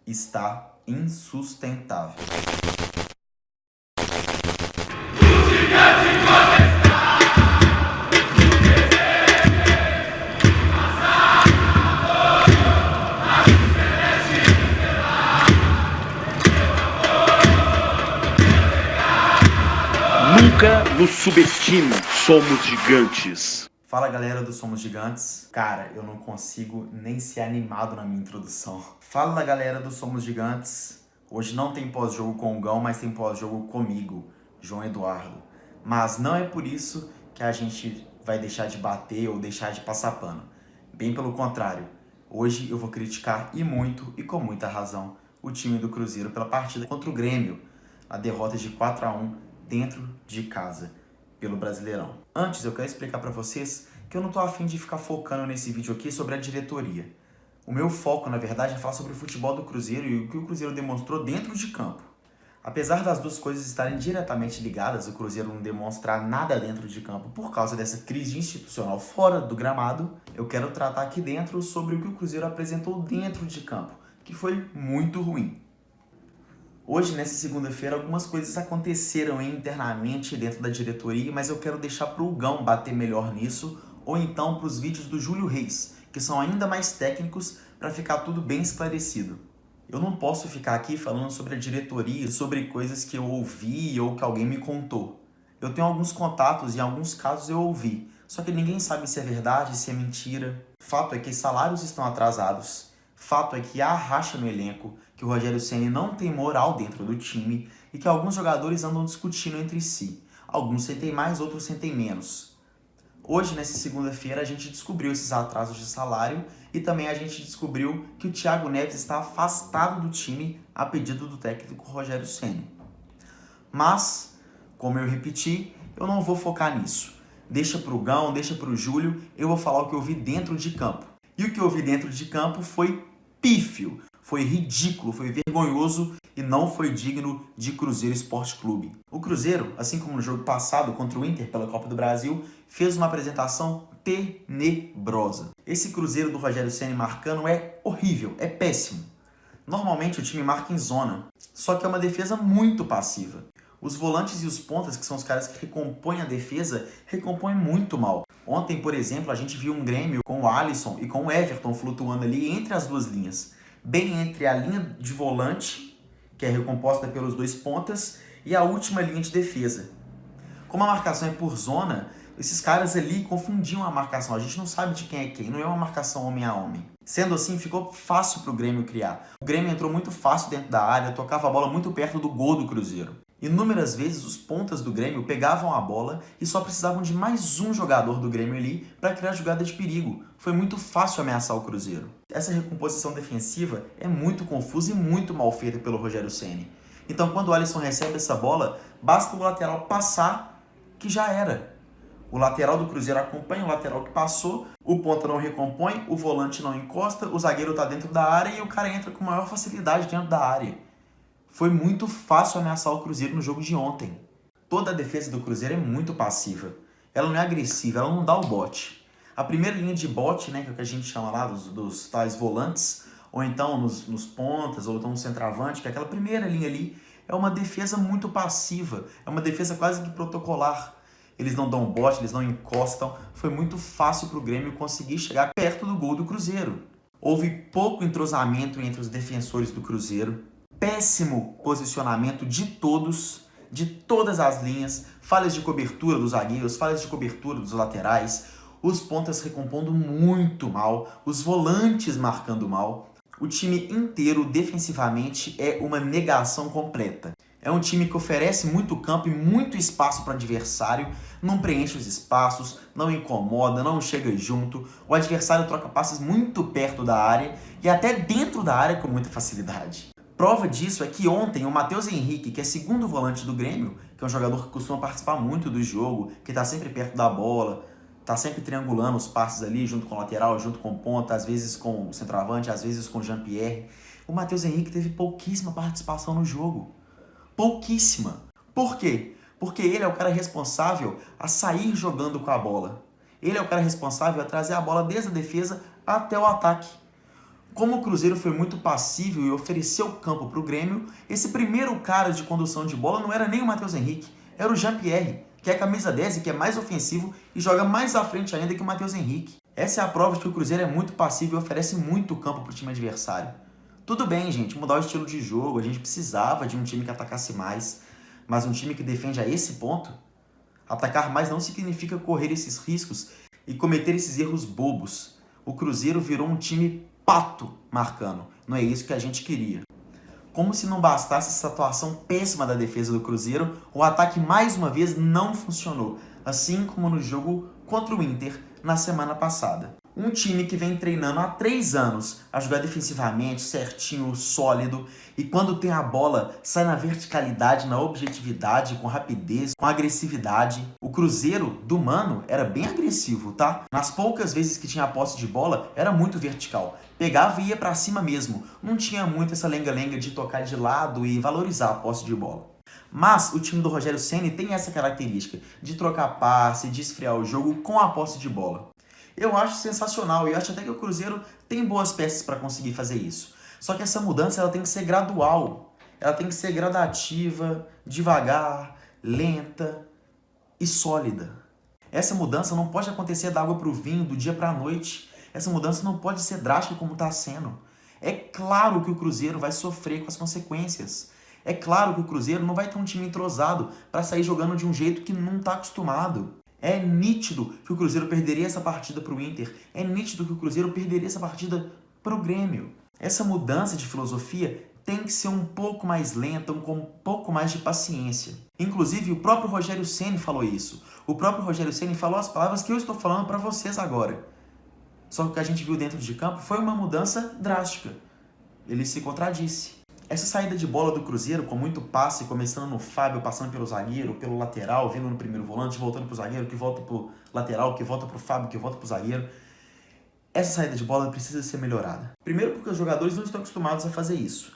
está insustentável. Nunca nos subestime, somos gigantes. Fala galera do Somos Gigantes. Cara, eu não consigo nem ser animado na minha introdução. Fala galera do Somos Gigantes. Hoje não tem pós-jogo com o Gão, mas tem pós-jogo comigo, João Eduardo. Mas não é por isso que a gente vai deixar de bater ou deixar de passar pano. Bem pelo contrário. Hoje eu vou criticar e muito, e com muita razão, o time do Cruzeiro pela partida contra o Grêmio. A derrota de 4-1 dentro de casa, pelo Brasileirão. Antes, eu quero explicar para vocês que eu não tô afim de ficar focando nesse vídeo aqui sobre a diretoria. O meu foco, na verdade, é falar sobre o futebol do Cruzeiro e o que o Cruzeiro demonstrou dentro de campo. Apesar das duas coisas estarem diretamente ligadas, o Cruzeiro não demonstrar nada dentro de campo por causa dessa crise institucional fora do gramado, eu quero tratar aqui dentro sobre o que o Cruzeiro apresentou dentro de campo, que foi muito ruim. Hoje, nessa segunda-feira, algumas coisas aconteceram internamente dentro da diretoria, mas eu quero deixar para o Gão bater melhor nisso, ou então para os vídeos do Júlio Reis, que são ainda mais técnicos para ficar tudo bem esclarecido. Eu não posso ficar aqui falando sobre a diretoria, sobre coisas que eu ouvi ou que alguém me contou. Eu tenho alguns contatos e em alguns casos eu ouvi, só que ninguém sabe se é verdade, se é mentira. Fato é que salários estão atrasados. Fato é que há racha no elenco, que o Rogério Ceni não tem moral dentro do time e que alguns jogadores andam discutindo entre si. Alguns sentem mais, outros sentem menos. Hoje, nessa segunda-feira, a gente descobriu esses atrasos de salário e também a gente descobriu que o Thiago Neves está afastado do time a pedido do técnico Rogério Ceni. Mas, como eu repeti, eu não vou focar nisso. Deixa pro Gão, deixa pro Júlio, eu vou falar o que eu vi dentro de campo. E o que eu vi dentro de campo foi pífio, foi ridículo, foi vergonhoso e não foi digno de Cruzeiro Esporte Clube. O Cruzeiro, assim como no jogo passado contra o Inter pela Copa do Brasil, fez uma apresentação tenebrosa. Esse Cruzeiro do Rogério Ceni marcando é horrível, é péssimo. Normalmente o time marca em zona, só que é uma defesa muito passiva. Os volantes e os pontas, que são os caras que recompõem a defesa, recompõem muito mal. Ontem, por exemplo, a gente viu um Grêmio com o Alisson e com o Everton flutuando ali entre as duas linhas. Bem entre a linha de volante, que é recomposta pelos dois pontas, e a última linha de defesa. Como a marcação é por zona, esses caras ali confundiam a marcação. A gente não sabe de quem é quem, não é uma marcação homem a homem. Sendo assim, ficou fácil para o Grêmio criar. O Grêmio entrou muito fácil dentro da área, tocava a bola muito perto do gol do Cruzeiro. Inúmeras vezes os pontas do Grêmio pegavam a bola e só precisavam de mais um jogador do Grêmio ali para criar jogada de perigo. Foi muito fácil ameaçar o Cruzeiro. Essa recomposição defensiva é muito confusa e muito mal feita pelo Rogério Ceni. Então quando o Alisson recebe essa bola, basta o lateral passar que já era. O lateral do Cruzeiro acompanha o lateral que passou, o ponta não recompõe, o volante não encosta, o zagueiro está dentro da área e o cara entra com maior facilidade dentro da área. Foi muito fácil ameaçar o Cruzeiro no jogo de ontem. Toda a defesa do Cruzeiro é muito passiva. Ela não é agressiva, ela não dá o bote. A primeira linha de bote, né, que é o que a gente chama lá dos tais volantes, ou então nos pontas, ou então no centroavante, que é aquela primeira linha ali, é uma defesa muito passiva. É uma defesa quase que protocolar. Eles não dão bote, eles não encostam. Foi muito fácil para o Grêmio conseguir chegar perto do gol do Cruzeiro. Houve pouco entrosamento entre os defensores do Cruzeiro. Péssimo posicionamento de todas as linhas, falhas de cobertura dos zagueiros, falhas de cobertura dos laterais, os pontas recompondo muito mal, os volantes marcando mal. O time inteiro, defensivamente, é uma negação completa. É um time que oferece muito campo e muito espaço para o adversário, não preenche os espaços, não incomoda, não chega junto. O adversário troca passes muito perto da área e até dentro da área com muita facilidade. Prova disso é que ontem o Matheus Henrique, que é segundo volante do Grêmio, que é um jogador que costuma participar muito do jogo, que está sempre perto da bola, está sempre triangulando os passes ali, junto com o lateral, junto com o ponta, às vezes com o centroavante, às vezes com o Jean-Pierre. O Matheus Henrique teve pouquíssima participação no jogo. Pouquíssima. Por quê? Porque ele é o cara responsável a sair jogando com a bola. Ele é o cara responsável a trazer a bola desde a defesa até o ataque. Como o Cruzeiro foi muito passivo e ofereceu campo para o Grêmio, esse primeiro cara de condução de bola não era nem o Matheus Henrique, era o Jean-Pierre, que é a camisa 10 e que é mais ofensivo e joga mais à frente ainda que o Matheus Henrique. Essa é a prova de que o Cruzeiro é muito passivo e oferece muito campo para o time adversário. Tudo bem, gente, mudar o estilo de jogo, a gente precisava de um time que atacasse mais, mas um time que defende a esse ponto, atacar mais não significa correr esses riscos e cometer esses erros bobos. O Cruzeiro virou um time pato marcando, não é isso que a gente queria. Como se não bastasse essa atuação péssima da defesa do Cruzeiro, o ataque mais uma vez não funcionou, assim como no jogo contra o Inter na semana passada. Um time que vem treinando há 3 anos a jogar defensivamente, certinho, sólido, e quando tem a bola, sai na verticalidade, na objetividade, com rapidez, com agressividade. O Cruzeiro do Mano era bem agressivo, tá? Nas poucas vezes que tinha a posse de bola, era muito vertical. Pegava e ia pra cima mesmo. Não tinha muito essa lenga-lenga de tocar de lado e valorizar a posse de bola. Mas o time do Rogério Ceni tem essa característica de trocar passe, de esfriar o jogo com a posse de bola. Eu acho sensacional e eu acho até que o Cruzeiro tem boas peças para conseguir fazer isso. Só que essa mudança ela tem que ser gradual, ela tem que ser gradativa, devagar, lenta e sólida. Essa mudança não pode acontecer da água para o vinho, do dia para a noite. Essa mudança não pode ser drástica como está sendo. É claro que o Cruzeiro vai sofrer com as consequências. É claro que o Cruzeiro não vai ter um time entrosado para sair jogando de um jeito que não está acostumado. É nítido que o Cruzeiro perderia essa partida para o Inter. É nítido que o Cruzeiro perderia essa partida para o Grêmio. Essa mudança de filosofia tem que ser um pouco mais lenta, com um pouco mais de paciência. Inclusive, o próprio Rogério Ceni falou isso. O próprio Rogério Ceni falou as palavras que eu estou falando para vocês agora. Só que o que a gente viu dentro de campo foi uma mudança drástica. Ele se contradisse. Essa saída de bola do Cruzeiro, com muito passe, começando no Fábio, passando pelo zagueiro, pelo lateral, vindo no primeiro volante, voltando pro zagueiro, que volta pro lateral, que volta pro Fábio, que volta pro zagueiro. Essa saída de bola precisa ser melhorada. Primeiro porque os jogadores não estão acostumados a fazer isso.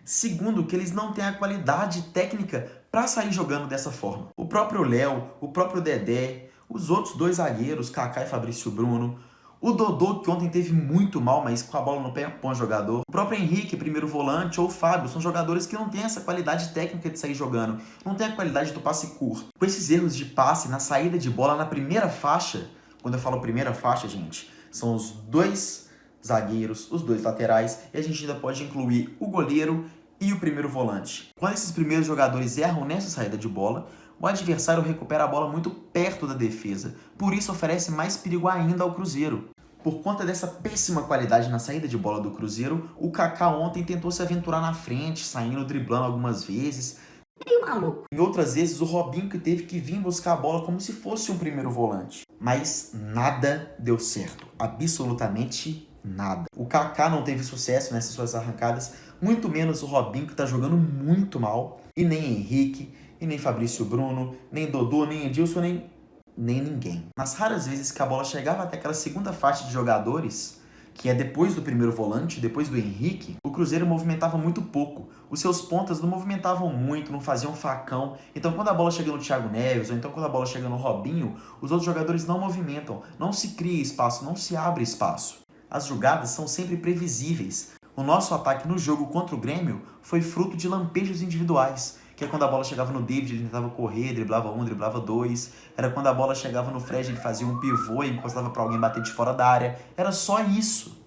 Segundo, que eles não têm a qualidade técnica para sair jogando dessa forma. O próprio Léo, o próprio Dedé, os outros 2 zagueiros, Kaká e Fabrício Bruno, o Dodô, que ontem teve muito mal, mas com a bola no pé é um bom jogador. O próprio Henrique, primeiro volante, ou o Fábio, são jogadores que não têm essa qualidade técnica de sair jogando. Não tem a qualidade do passe curto. Com esses erros de passe na saída de bola na primeira faixa, quando eu falo primeira faixa, gente, são os 2 zagueiros, os 2 laterais, e a gente ainda pode incluir o goleiro e o primeiro volante. Quando esses primeiros jogadores erram nessa saída de bola, o adversário recupera a bola muito perto da defesa, por isso oferece mais perigo ainda ao Cruzeiro. Por conta dessa péssima qualidade na saída de bola do Cruzeiro, o Kaká ontem tentou se aventurar na frente, saindo, driblando algumas vezes. Meio maluco. Em outras vezes, o Robinho que teve que vir buscar a bola como se fosse um primeiro volante. Mas nada deu certo, absolutamente nada. O Kaká não teve sucesso nessas suas arrancadas, muito menos o Robinho, que está jogando muito mal, e nem Henrique, e nem Fabrício Bruno, nem Dodô, nem Edilson, nem ninguém. Nas raras vezes que a bola chegava até aquela segunda faixa de jogadores, que é depois do primeiro volante, depois do Henrique, o Cruzeiro movimentava muito pouco. Os seus pontas não movimentavam muito, não faziam facão. Então quando a bola chega no Thiago Neves, ou então quando a bola chega no Robinho, os outros jogadores não movimentam, não se cria espaço, não se abre espaço. As jogadas são sempre previsíveis. O nosso ataque no jogo contra o Grêmio foi fruto de lampejos individuais, que é quando a bola chegava no David, ele tentava correr, driblava 1, driblava 2. Era quando a bola chegava no Fred, ele fazia um pivô e encostava para alguém bater de fora da área. Era só isso.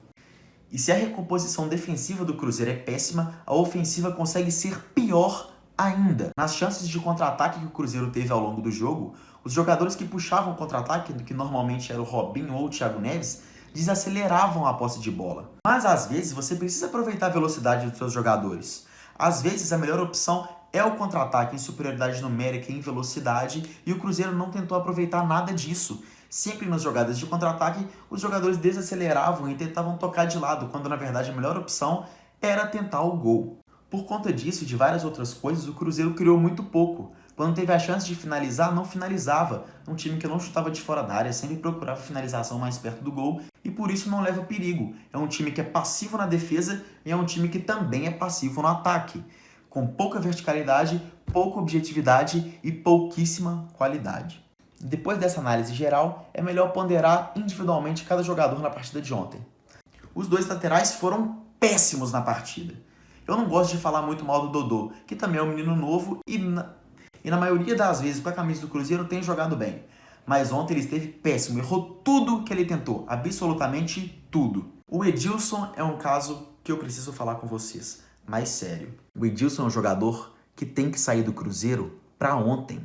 E se a recomposição defensiva do Cruzeiro é péssima, a ofensiva consegue ser pior ainda. Nas chances de contra-ataque que o Cruzeiro teve ao longo do jogo, os jogadores que puxavam o contra-ataque, que normalmente era o Robinho ou o Thiago Neves, desaceleravam a posse de bola. Mas às vezes você precisa aproveitar a velocidade dos seus jogadores. Às vezes a melhor opção é o contra-ataque em superioridade numérica e em velocidade, e o Cruzeiro não tentou aproveitar nada disso. Sempre nas jogadas de contra-ataque, os jogadores desaceleravam e tentavam tocar de lado, quando na verdade a melhor opção era tentar o gol. Por conta disso e de várias outras coisas, o Cruzeiro criou muito pouco. Quando teve a chance de finalizar, não finalizava. Um time que não chutava de fora da área, sempre procurava finalização mais perto do gol e por isso não leva perigo. É um time que é passivo na defesa e é um time que também é passivo no ataque, com pouca verticalidade, pouca objetividade e pouquíssima qualidade. Depois dessa análise geral, é melhor ponderar individualmente cada jogador na partida de ontem. Os 2 laterais foram péssimos na partida. Eu não gosto de falar muito mal do Dodô, que também é um menino novo e na maioria das vezes com a camisa do Cruzeiro tem jogado bem. Mas ontem ele esteve péssimo, errou tudo que ele tentou, absolutamente tudo. O Edilson é um caso que eu preciso falar com vocês, mais sério. O Edilson é um jogador que tem que sair do Cruzeiro para ontem.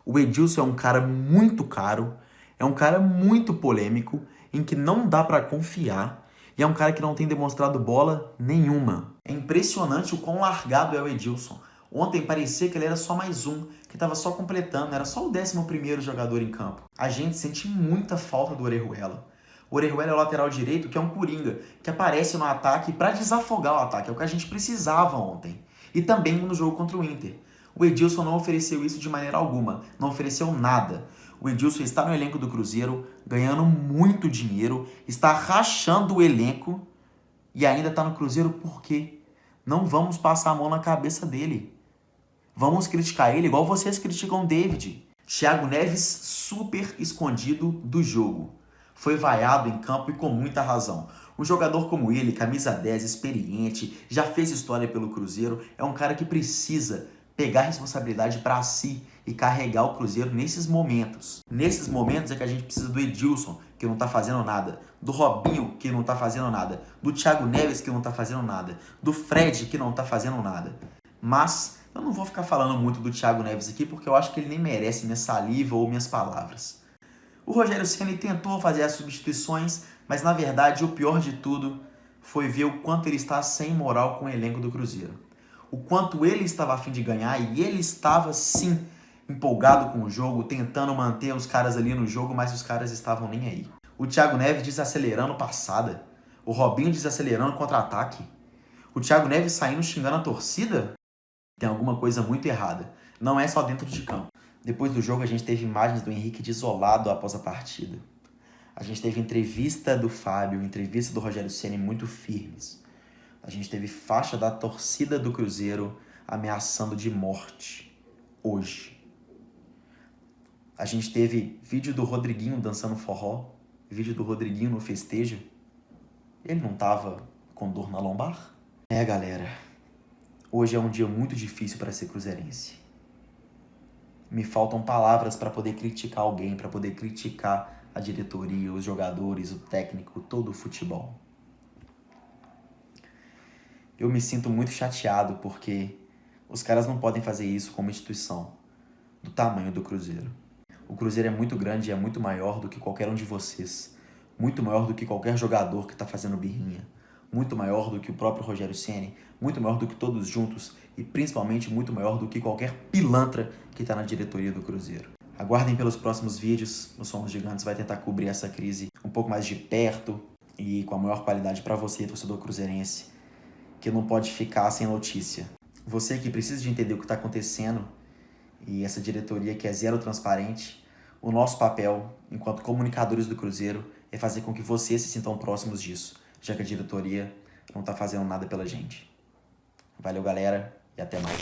O Edilson é um cara muito caro, é um cara muito polêmico, em que não dá para confiar, e é um cara que não tem demonstrado bola nenhuma. É impressionante o quão largado é o Edilson. Ontem parecia que ele era só mais um, que estava só completando, era só o 11º jogador em campo. A gente sente muita falta do Orejuela. O Orejuela é o lateral direito, que é um coringa, que aparece no ataque para desafogar o ataque, é o que a gente precisava ontem. E também no jogo contra o Inter. O Edilson não ofereceu isso de maneira alguma, não ofereceu nada. O Edilson está no elenco do Cruzeiro, ganhando muito dinheiro, está rachando o elenco e ainda está no Cruzeiro por quê? Não vamos passar a mão na cabeça dele. Vamos criticar ele igual vocês criticam o David. Thiago Neves super escondido do jogo. Foi vaiado em campo e com muita razão. Um jogador como ele, camisa 10, experiente, já fez história pelo Cruzeiro, é um cara que precisa pegar a responsabilidade para si e carregar o Cruzeiro nesses momentos. Nesses momentos é que a gente precisa do Edilson, que não tá fazendo nada, do Robinho, que não tá fazendo nada, do Thiago Neves, que não tá fazendo nada, do Fred, que não tá fazendo nada. Mas eu não vou ficar falando muito do Thiago Neves aqui, porque eu acho que ele nem merece minha saliva ou minhas palavras. O Rogério Ceni tentou fazer as substituições, mas na verdade o pior de tudo foi ver o quanto ele está sem moral com o elenco do Cruzeiro. O quanto ele estava a fim de ganhar e ele estava sim empolgado com o jogo, tentando manter os caras ali no jogo, mas os caras estavam nem aí. O Thiago Neves desacelerando passada, o Robinho desacelerando contra-ataque, o Thiago Neves saindo xingando a torcida. Tem alguma coisa muito errada. Não é só dentro de campo. Depois do jogo a gente teve imagens do Henrique desolado após a partida. A gente teve entrevista do Fábio, entrevista do Rogério Ceni muito firmes. A gente teve faixa da torcida do Cruzeiro ameaçando de morte hoje. A gente teve vídeo do Rodriguinho dançando forró, vídeo do Rodriguinho no festejo. Ele não tava com dor na lombar? Galera, hoje é um dia muito difícil para ser cruzeirense. Me faltam palavras para poder criticar alguém, para poder criticar a diretoria, os jogadores, o técnico, todo o futebol. Eu me sinto muito chateado porque os caras não podem fazer isso como instituição do tamanho do Cruzeiro. O Cruzeiro é muito grande e é muito maior do que qualquer um de vocês. Muito maior do que qualquer jogador que está fazendo birrinha. Muito maior do que o próprio Rogério Ceni. Muito maior do que todos juntos. E principalmente muito maior do que qualquer pilantra que está na diretoria do Cruzeiro. Aguardem pelos próximos vídeos. O Somos Gigantes vai tentar cobrir essa crise um pouco mais de perto e com a maior qualidade para você, torcedor cruzeirense, que não pode ficar sem notícia. Você que precisa de entender o que está acontecendo e essa diretoria que é zero transparente, o nosso papel, enquanto comunicadores do Cruzeiro, é fazer com que vocês se sintam próximos disso, já que a diretoria não está fazendo nada pela gente. Valeu, galera, e até mais.